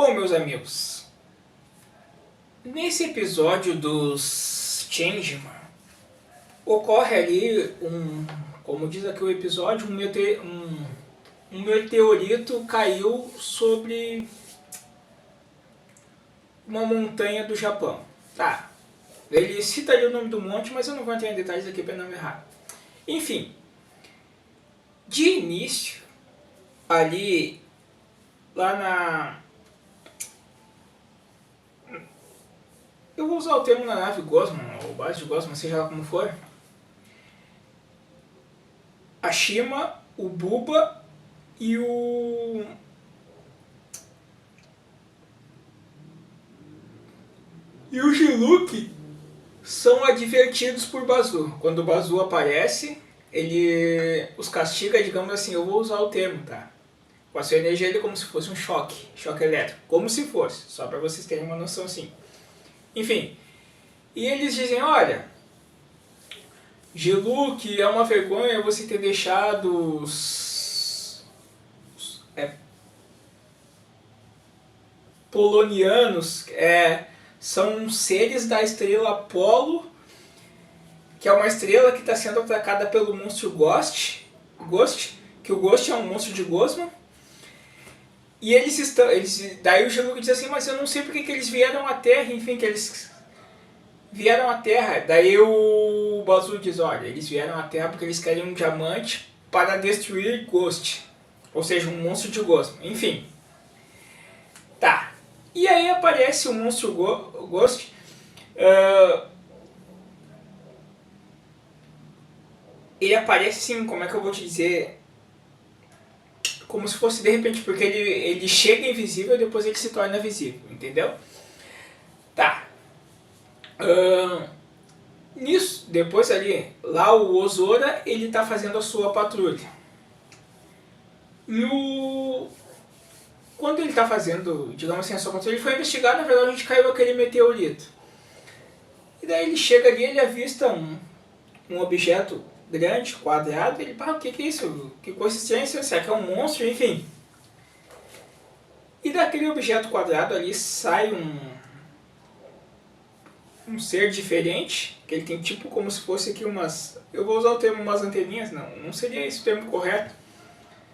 Bom, meus amigos, nesse episódio dos Changeman, ocorre ali como diz aqui o episódio, um meteorito caiu sobre uma montanha do Japão. Tá, ele cita ali o nome do monte, mas eu não vou entrar em detalhes aqui para não errar. Enfim, de início, ali, lá na... Eu vou usar o termo na nave Gosman, ou base de Gosman, seja lá como for. A Shima, o Buba e o... E o Diluc são advertidos por Bazu. Quando o Bazu aparece, ele os castiga, digamos assim, eu vou usar o termo, tá? Com a sua energia ele é como se fosse um choque elétrico, como se fosse, só para vocês terem uma noção assim. Enfim, e eles dizem, olha, Diluc, é uma vergonha você ter deixado os polonianos, são seres da estrela Apolo, que é uma estrela que está sendo atacada pelo monstro Ghost, que o Ghost é um monstro de Gosman. E daí o Diluc diz assim, mas eu não sei porque que eles vieram à Terra, enfim, que eles vieram à Terra. Daí o Bazu diz, olha, eles vieram à Terra porque eles querem um diamante para destruir Ghost, ou seja, um monstro de Gosman, enfim. Tá, e aí aparece o monstro Ghost, ele aparece assim, como é que eu vou te dizer, como se fosse de repente, porque ele chega invisível e depois ele se torna visível, entendeu? Tá. Nisso, depois ali, lá o Ozora, ele tá fazendo a sua patrulha. E quando ele tá fazendo, digamos assim, a sua patrulha, ele foi investigar, na verdade, onde caiu aquele meteorito. E daí ele chega ali, ele avista um objeto grande, quadrado, ele fala, o que é isso? Que coisa estranha, será que é um monstro? Enfim. E daquele objeto quadrado ali sai um ser diferente, que ele tem tipo como se fosse aqui umas... Eu vou usar o termo umas anteninhas, não seria esse o termo correto.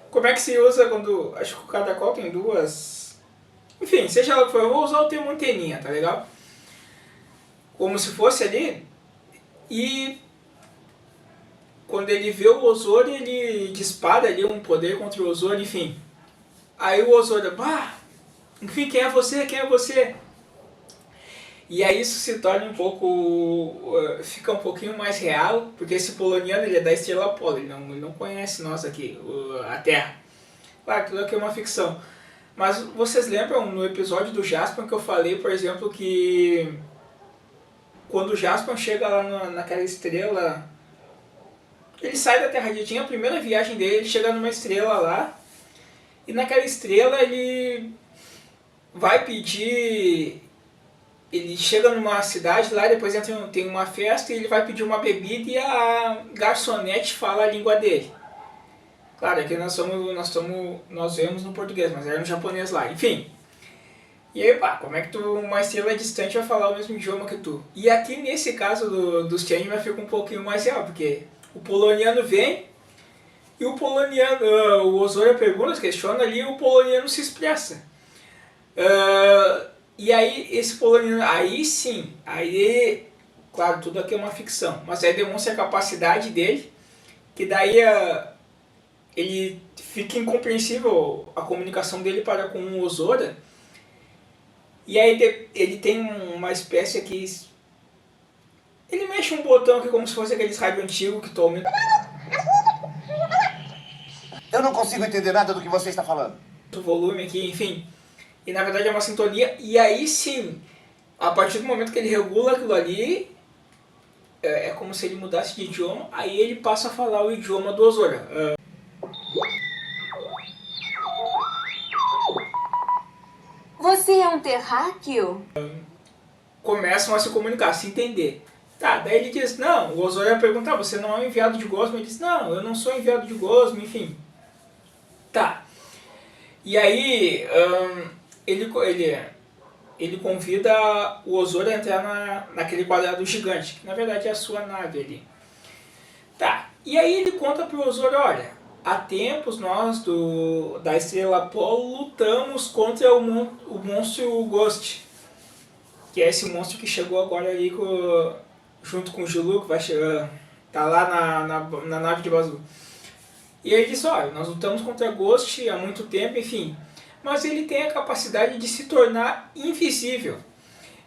Como é que se usa quando... Acho que cada qual tem duas... Enfim, seja lá o que for, eu vou usar o termo anteninha, tá legal? Como se fosse ali, e quando ele vê o Ozora, ele dispara ali um poder contra o Ozora, enfim. Aí o Ozora, enfim, quem é você? Quem é você? E aí isso se torna um pouco, fica um pouquinho mais real, porque esse poloniano ele é da estrela Apolo, ele não conhece nós aqui, a Terra. Claro, tudo aqui é uma ficção. Mas vocês lembram no episódio do Jaspion que eu falei, por exemplo, que quando o Jaspion chega lá naquela estrela, ele sai da Terra-Dietinha, a primeira viagem dele, ele chega numa estrela lá, e naquela estrela ele vai pedir... Ele chega numa cidade lá, depois tem uma festa e ele vai pedir uma bebida e a garçonete fala a língua dele. Claro, aqui nós vemos no português, mas era no japonês lá, enfim. E aí, como é que uma estrela distante vai falar o mesmo idioma que tu? E aqui nesse caso dos Changeman fica um pouquinho mais real, porque o poloniano vem e o Ozora pergunta, questiona ali e o poloniano se expressa. E aí esse poloniano, aí sim, aí, claro, tudo aqui é uma ficção, mas aí demonstra a capacidade dele, que daí ele fica incompreensível a comunicação dele para com o Ozora, e aí ele tem uma espécie aqui, ele mexe um botão aqui como se fosse aqueles rádio antigo que toma... Eu não consigo entender nada do que você está falando. O volume aqui, enfim... E na verdade é uma sintonia, e aí sim, a partir do momento que ele regula aquilo ali, é como se ele mudasse de idioma, aí ele passa a falar o idioma do Ozora. Você é um terráqueo? Começam a se comunicar, a se entender. Tá, daí ele diz, não, o Ozora ia perguntar, você não é um enviado de Gosman? Ele diz, não, eu não sou enviado de Gosman, enfim. Tá. E aí, ele convida o Ozora a entrar naquele quadrado gigante, que na verdade é a sua nave ali. Tá, e aí ele conta pro Ozora, olha, há tempos nós da Estrela Apollo lutamos contra o monstro Ghost, que é esse monstro que chegou agora ali junto com o Jilu, que vai chegar, tá lá na nave de Bazu. E ele diz, olha, nós lutamos contra Ghost há muito tempo, enfim, mas ele tem a capacidade de se tornar invisível.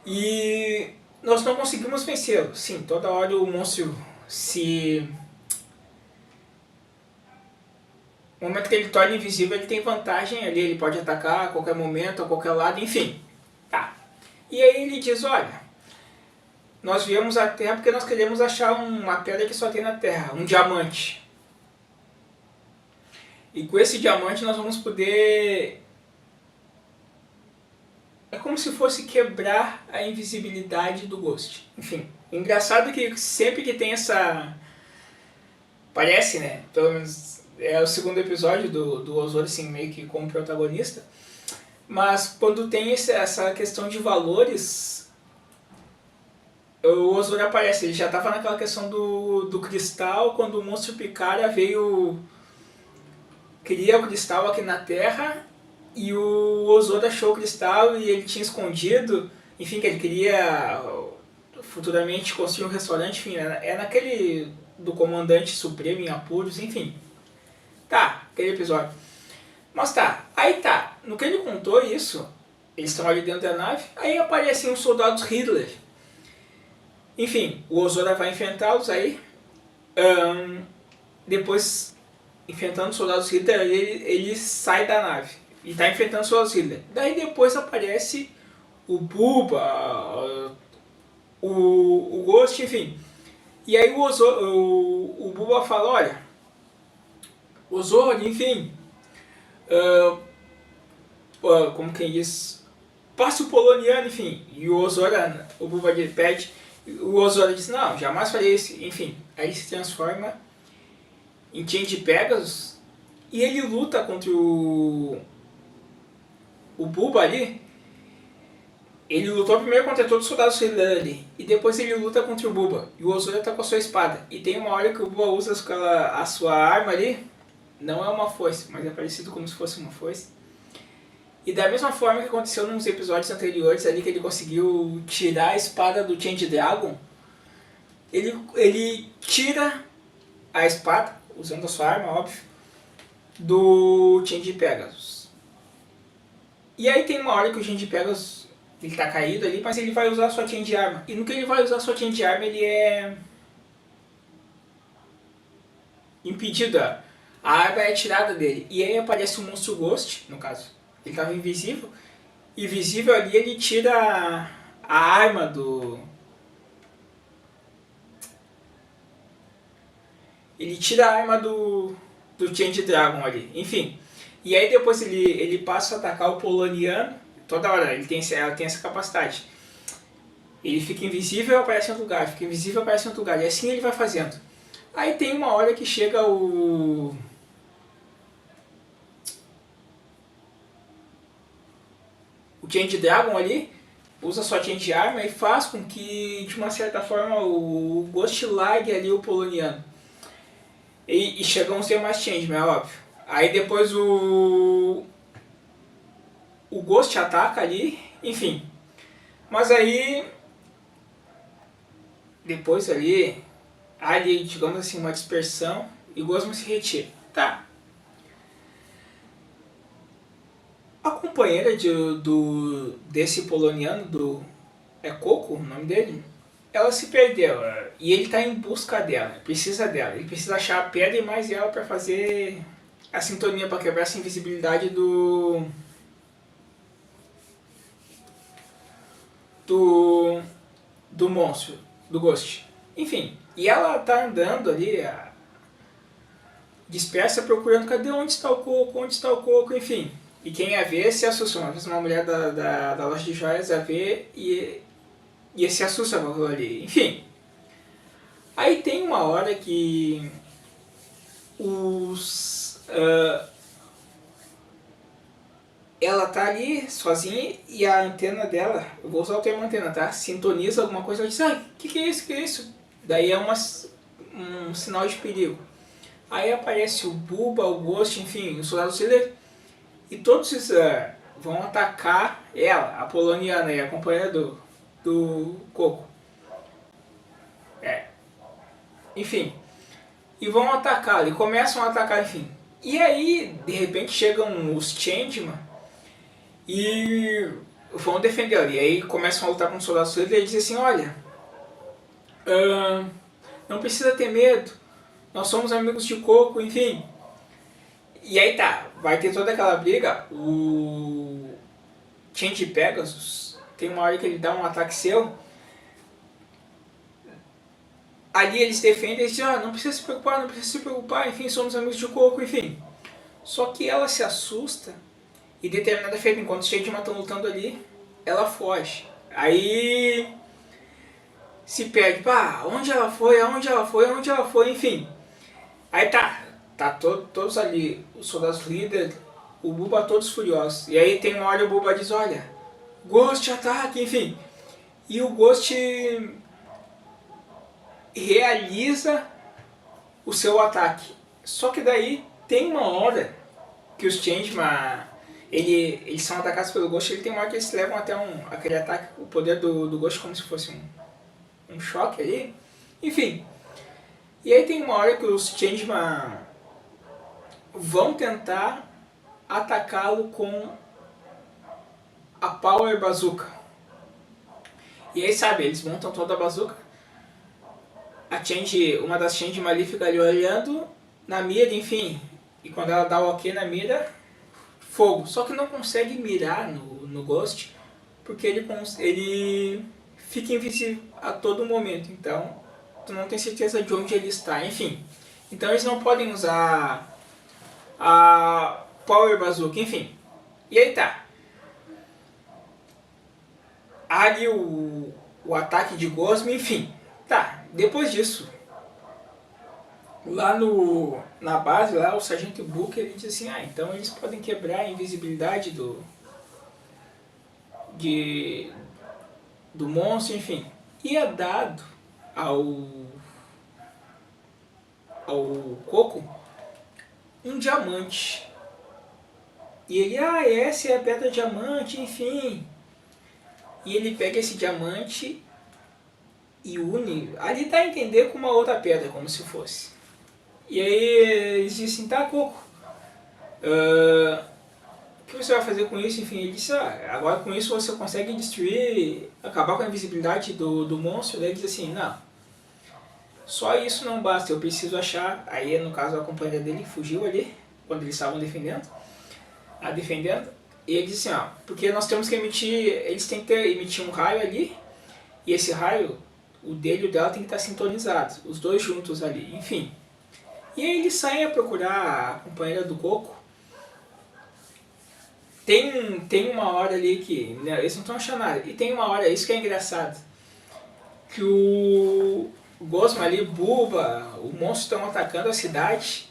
E nós não conseguimos vencê-lo. Sim, toda hora o monstro no momento que ele torna invisível, ele tem vantagem ali, ele pode atacar a qualquer momento, a qualquer lado, enfim. Tá. E aí ele diz, olha, nós viemos à Terra porque nós queremos achar uma pedra que só tem na Terra, um diamante. E com esse diamante nós vamos poder... É como se fosse quebrar a invisibilidade do Ghost. Enfim, engraçado que sempre que tem essa... Parece, né? Pelo menos é o segundo episódio do Ozora, assim, meio que como protagonista. Mas quando tem essa questão de valores, o Ozora aparece. Ele já estava naquela questão do cristal, quando o monstro Picara veio... Queria o cristal aqui na Terra, e o Ozora achou o cristal e ele tinha escondido. Enfim, que ele queria futuramente construir um restaurante, enfim, é naquele do Comandante Supremo em Apuros, enfim. Tá, aquele episódio. Mas tá, aí tá, no que ele contou isso, eles estão ali dentro da nave, aí aparecem uns soldados Hitler. Enfim, o Ozora vai enfrentá-los aí. Depois, enfrentando os soldados Hitler, ele sai da nave e tá enfrentando os soldados Hitler. Daí depois aparece o Bubba, o Ghost, enfim. E aí o Bubba fala, olha, Ozora, enfim, como quem diz, passe o poloniano, enfim. E o Bubba pede, o Ozora diz, não, jamais farei isso, enfim. Aí se transforma em Change Pegasus e ele luta contra o Bubba ali. Ele lutou primeiro contra todos os soldados ali, e depois ele luta contra o Bubba, e o Ozora tá com a sua espada. E tem uma hora que o Bubba usa a sua arma ali, não é uma foice, mas é parecido como se fosse uma foice. E da mesma forma que aconteceu nos episódios anteriores ali, que ele conseguiu tirar a espada do Change Dragon, ele tira a espada, usando a sua arma, óbvio, do Change Pegasus. E aí tem uma hora que o Change Pegasus, ele tá caído ali, mas ele vai usar a sua Change Arma. E no que ele vai usar a sua Change Arma, ele é impedido. A arma é tirada dele. E aí aparece o monstro Ghost, no caso. Ele tava invisível. E visível ali, ele tira a arma do... Ele tira a arma do Change Dragon ali. Enfim. E aí depois ele passa a atacar o poloniano. Toda hora, ela tem essa capacidade. Ele fica invisível, aparece em outro lugar, fica invisível, aparece em outro lugar. E assim ele vai fazendo. Aí tem uma hora que chega o Change Dragon ali, usa sua Change Arma e faz com que, de uma certa forma, o Ghost largue ali o poloniano. E chegam a ser mais Change, é óbvio. Aí depois o Ghost ataca ali, enfim. Mas aí, depois ali, digamos assim, uma dispersão e o Ghost se retira. Tá. A companheira desse poloniano, é Coco o nome dele? Ela se perdeu e ele está em busca dela, precisa dela. Ele precisa achar a pedra e mais ela para fazer a sintonia, para quebrar essa invisibilidade do monstro, do Ghost. Enfim, e ela tá andando ali, dispersa, procurando onde está o Coco, enfim. E quem a vê se assusta, uma mulher da loja de joias a vê e se assusta com aquilo ali. Enfim, aí tem uma hora que ela tá ali sozinha e a antena dela, eu vou usar o termo antena, tá? Sintoniza alguma coisa, ela diz, ai, que é isso, que é isso? Daí é um sinal de perigo. Aí aparece o Bubba, o Ghost, enfim, o Soldado Silver, e todos esses vão atacar ela, a Poloniana e a companheira do Coco. Enfim, e vão atacar, e começam a atacar, enfim. E aí, de repente, chegam os Changeman e vão defender ela. E aí começam a lutar com o Soldado Silver e ele diz assim, olha, não precisa ter medo, nós somos amigos de Coco, enfim. E aí tá, vai ter toda aquela briga, o Change Pegasus, tem uma hora que ele dá um ataque seu, ali eles defendem, eles dizem, não precisa se preocupar, não precisa se preocupar, enfim, somos amigos de Coco, enfim. Só que ela se assusta e determinada feita, enquanto os Changeman estão lutando ali, ela foge. Aí se perde, pá, onde ela foi, aonde ela foi, aonde ela foi, enfim. Aí tá todos ali, os soldados líderes, o Bubba todos furiosos. E aí tem uma hora o Bubba diz, olha, Ghost ataque, enfim. E o Ghost realiza o seu ataque. Só que daí tem uma hora que os Changeman, eles são atacados pelo Ghost, ele tem uma hora que eles levam até aquele ataque, o poder do Ghost como se fosse um choque ali. Enfim. E aí tem uma hora que os Changeman vão tentar atacá-lo com a Power Bazooka. E aí, sabe, eles montam toda a bazooka. Uma das Changeman ali fica ali olhando na mira, enfim. E quando ela dá o ok na mira, fogo. Só que não consegue mirar no Ghost, porque ele fica invisível a todo momento. Então, tu não tem certeza de onde ele está, enfim. Então eles não podem usar a Power Bazooka, enfim. E aí tá. Ali o ataque de Gosma, enfim. Tá, depois disso, lá na base, lá o Sargento Booker, ele diz assim, então eles podem quebrar a invisibilidade do monstro, enfim. E é dado ao Coco um diamante. E ele, essa é a pedra diamante, enfim. E ele pega esse diamante e une, ali dá a entender com uma outra pedra, como se fosse. E aí eles dizem assim, tá, Coco, o que você vai fazer com isso? Enfim, ele disse, agora com isso você consegue destruir, acabar com a invisibilidade do monstro. Daí ele diz assim, não, só isso não basta, eu preciso achar, aí no caso a companheira dele fugiu ali, quando eles estavam defendendo, e ele disse assim, porque nós temos que eles têm que emitir um raio ali, e esse raio, o dele e o dela tem que estar sintonizados, os dois juntos ali, enfim. E aí eles saem a procurar a companheira do Coco. Tem uma hora ali que, né, eles não estão achando nada, e tem uma hora, isso que é engraçado, que o Gosma ali, Bubba, o monstro estão atacando a cidade,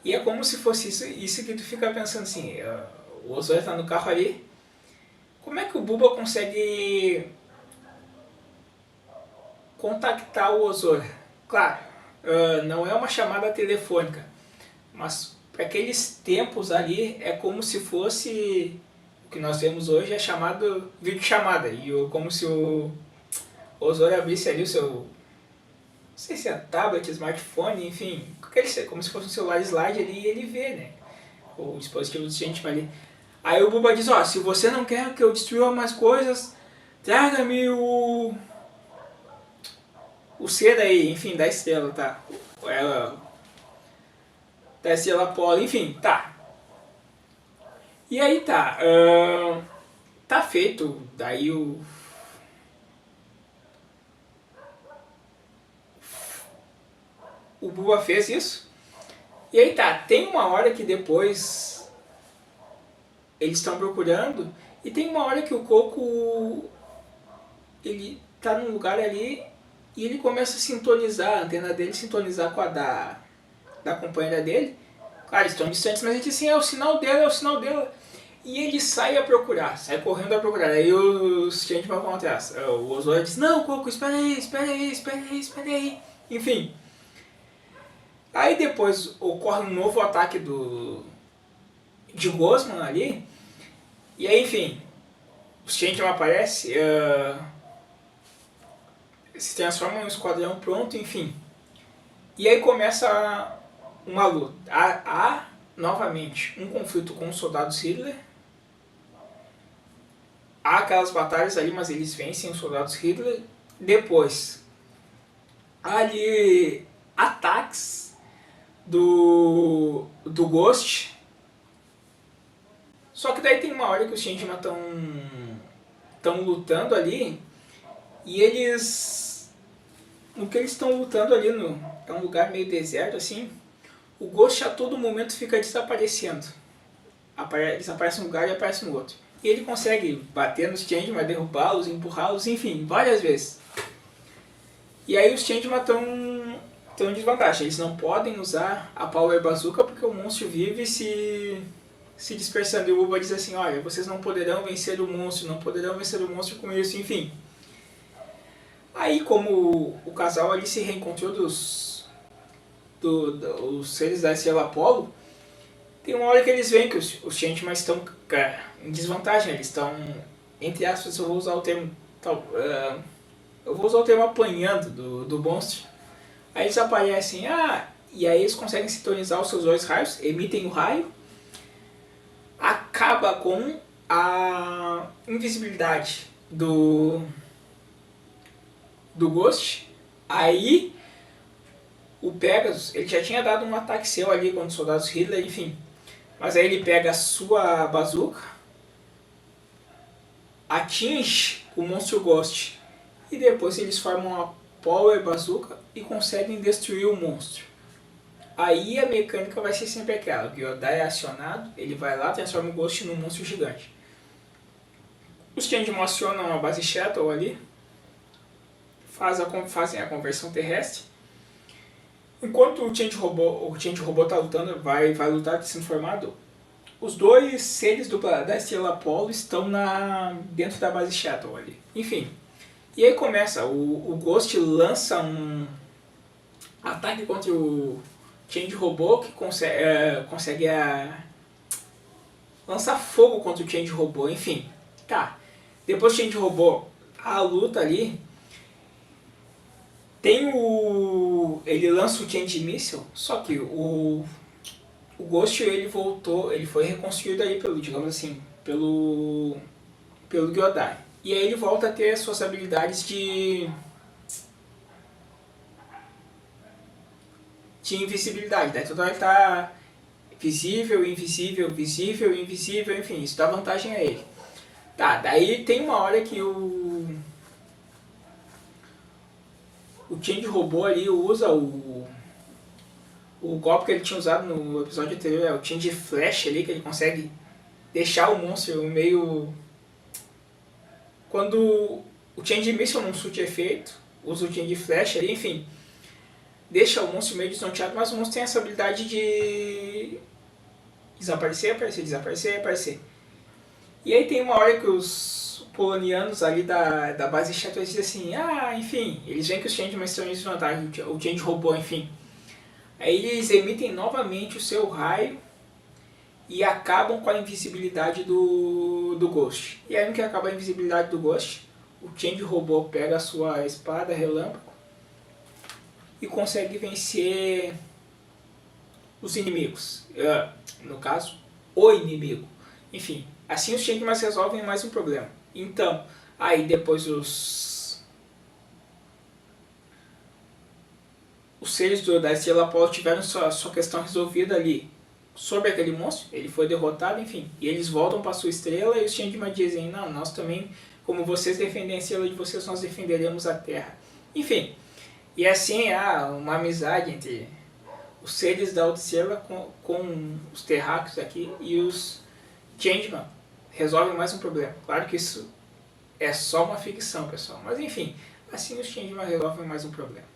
e é como se fosse isso que tu fica pensando assim, o Ozora está no carro ali, como é que o Bubba consegue contactar o Ozora? Claro, não é uma chamada telefônica, mas para aqueles tempos ali é como se fosse, o que nós vemos hoje é chamado videochamada, e como se o Ozora abrisse ali o seu, não sei se é tablet, smartphone, enfim, como se fosse um celular slide ali, e ele vê, né, o dispositivo do Changeman ali. Aí o Bubba diz, se você não quer que eu destrua mais coisas, traga-me o ser aí, enfim, da estrela, tá? Da estrela Apollo, enfim, tá. E aí tá, tá feito, daí o Bubba fez isso. E aí tá, tem uma hora que depois eles estão procurando, e tem uma hora que o Coco, ele tá num lugar ali, e ele começa a sintonizar, a antena dele sintonizar com a da companheira dele. Claro, eles estão distantes, mas ele diz assim, é o sinal dela, é o sinal dela. E ele sai a procurar, sai correndo a procurar. Aí os Changeman vão atrás. O Ozora diz, não, Coco, espera aí. Enfim. Aí depois ocorre um novo ataque de Gosman ali. E aí, enfim, os Changeman aparecem, se transformam em um esquadrão pronto, enfim. E aí começa uma luta. Há novamente um conflito com os soldados Hitler. Há aquelas batalhas ali, mas eles vencem os soldados Hitler. Depois, há ali ataques do Ghost. Só que daí tem uma hora que os Changeman estão lutando ali. E eles... No que eles estão lutando ali, é um lugar meio deserto assim. O Ghost a todo momento fica desaparecendo. Desaparece um lugar e aparece no outro. E ele consegue bater nos Changeman, derrubá-los, empurrá-los, enfim, várias vezes. E aí os Changeman estão em desvantagem. Eles não podem usar a Power Bazooka porque o monstro vive se dispersando. E o Uba diz assim, olha, vocês não poderão vencer o monstro com isso, enfim. Aí como o casal ali se reencontrou dos seres da estrela Apollo, tem uma hora que eles veem que os Changeman estão em desvantagem, eles estão, entre aspas, eu vou usar o termo apanhando do monstro. Aí eles aparecem, e aí eles conseguem sintonizar os seus dois raios, emitem o raio, acaba com a invisibilidade do Ghost. Aí o Pegasus, ele já tinha dado um ataque seu ali contra os soldados Hitler, enfim. Mas aí ele pega a sua bazooka, atinge o monstro Ghost e depois eles formam a Power Bazooka e conseguem destruir o monstro. Aí a mecânica vai ser sempre aquela, o Gyodai é acionado, ele vai lá, transforma o Ghost num monstro gigante. Os Changeman acionam a base Shuttle ali, fazem a conversão terrestre. Enquanto o Change Robô tá lutando, vai lutar sendo formado, os dois seres da estrela Apollo estão dentro da base Shuttle ali. Enfim. E aí começa, o Ghost lança um ataque contra o Change Robô que consegue lançar fogo contra o Change Robô, enfim. Tá. Depois do Change Robô, a luta ali. Ele lança o Change Missile, só que o Ghost ele foi reconstruído ali pelo Gyodai. E aí ele volta a ter as suas habilidades de invisibilidade. Daí toda hora ele tá visível, invisível, enfim, isso dá vantagem a ele. Tá, daí tem uma hora que o Change Robô ali usa o golpe que ele tinha usado no episódio anterior, o Change Flash ali, que ele consegue deixar o monstro meio... Quando o Change Missile não surte efeito, usa o Change Flash ali, enfim, deixa o monstro meio desnorteado, mas o monstro tem essa habilidade de desaparecer, aparecer. E aí tem uma hora que os polonianos ali da base Shuttle dizem assim, enfim, eles veem que os Changeman estão em desvantagem, o Change Robô, enfim. Aí eles emitem novamente o seu raio e acabam com a invisibilidade do Ghost. E aí no que acaba a invisibilidade do Ghost, o Change Robô pega a sua espada relâmpago e consegue vencer os inimigos. No caso, o inimigo. Enfim, assim os Changeman resolvem mais um problema. Então, aí depois os seres da estrela Apollo tiveram sua questão resolvida ali sobre aquele monstro, ele foi derrotado, enfim. E eles voltam para sua estrela e os Changeman dizem, não, nós também, como vocês defendem a estrela de vocês, nós defenderemos a Terra. Enfim, e assim há uma amizade entre os seres da outra estrela com os terráqueos aqui e os Changeman. Resolve mais um problema. Claro que isso é só uma ficção, pessoal. Mas enfim, assim os Changeman resolvem mais um problema.